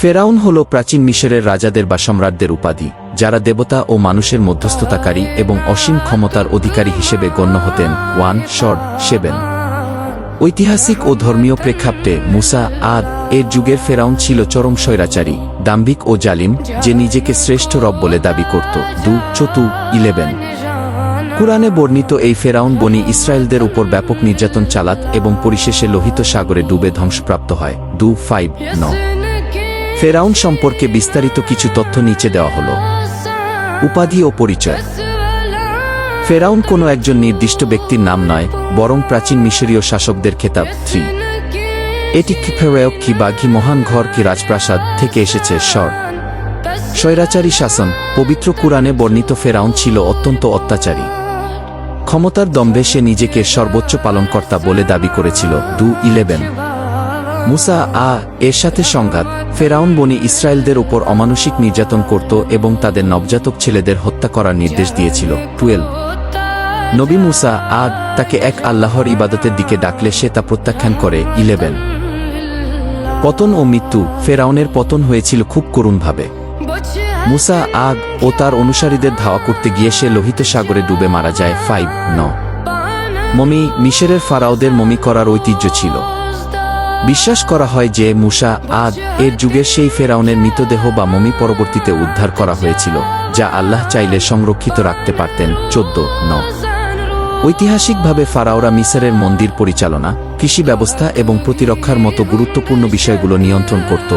ফেরাউন হল প্রাচীন মিশরের রাজাদের বা সম্রাটদের উপাধি, যারা দেবতা ও মানুষের মধ্যস্থতাকারী এবং অসীম ক্ষমতার অধিকারী হিসেবে গণ্য হতেন। 7 ঐতিহাসিক ও ধর্মীয় প্রেক্ষাপটে মুসা এর যুগের ফেরাউন ছিল চরম স্বৈরাচারী, দাম্ভিক ও জালিম, যে নিজেকে শ্রেষ্ঠ রব বলে দাবি করত। 11 কুরআনে বর্ণিত এই ফেরাউন বনি ইসরায়েলদের উপর ব্যাপক নির্যাতন চালাত এবং পরিশেষে লোহিত সাগরে ডুবে ধ্বংসপ্রাপ্ত হয়। 5 ফেরাউন সম্পর্কে বিস্তারিত কিছু তথ্য নিচে দেওয়া হল। উপাধি ও পরিচয়। ফেরাউন কোনো একজন নির্দিষ্ট ব্যক্তির নাম নয়, বরং প্রাচীন মিশরীয় শাসকদের খেতাব। 3 এটি ফেরাও কি বা ঘি মহান ঘর কি রাজপ্রাসাদ থেকে এসেছে। স্বৈরাচারী শাসন। পবিত্র কুরআনে বর্ণিত ফেরাউন ছিল অত্যন্ত অত্যাচারী। ক্ষমতার দম্ভে সে নিজেকে সর্বোচ্চ পালনকর্তা বলে দাবি করেছিল। 11 মুসা এর সাথে সংঘাত। ফেরাউন বনি ইসরায়েলদের উপর অমানুষিক নির্যাতন করত এবং তাদের নবজাতক ছেলেদের হত্যা করার নির্দেশ দিয়েছিল। 12 নবী মুসা তাকে এক আল্লাহর ইবাদতের দিকে ডাকলে সে তা প্রত্যাখ্যান করে। 11 পতন ও মৃত্যু। ফেরাউনের পতন হয়েছিল খুব করুণভাবে। মুসা ও তার অনুসারীদের ধাওয়া করতে গিয়ে সে লোহিত সাগরে ডুবে মারা যায়। 5 মমি। মিশরের ফারাওদের মমি করার ঐতিহ্য ছিল। বিশ্বাস করা হয় যে মুসা এর যুগের সেই ফেরাউনের মৃতদেহ বা মমি পরবর্তীতে উদ্ধার করা হয়েছিল, যা আল্লাহ চাইলে সংরক্ষিত রাখতে পারতেন। 14 ঐতিহাসিকভাবে ফারাওরা মিশরের মন্দির পরিচালনা, কৃষি ব্যবস্থা এবং প্রতিরক্ষার মতো গুরুত্বপূর্ণ বিষয়গুলো নিয়ন্ত্রণ করত।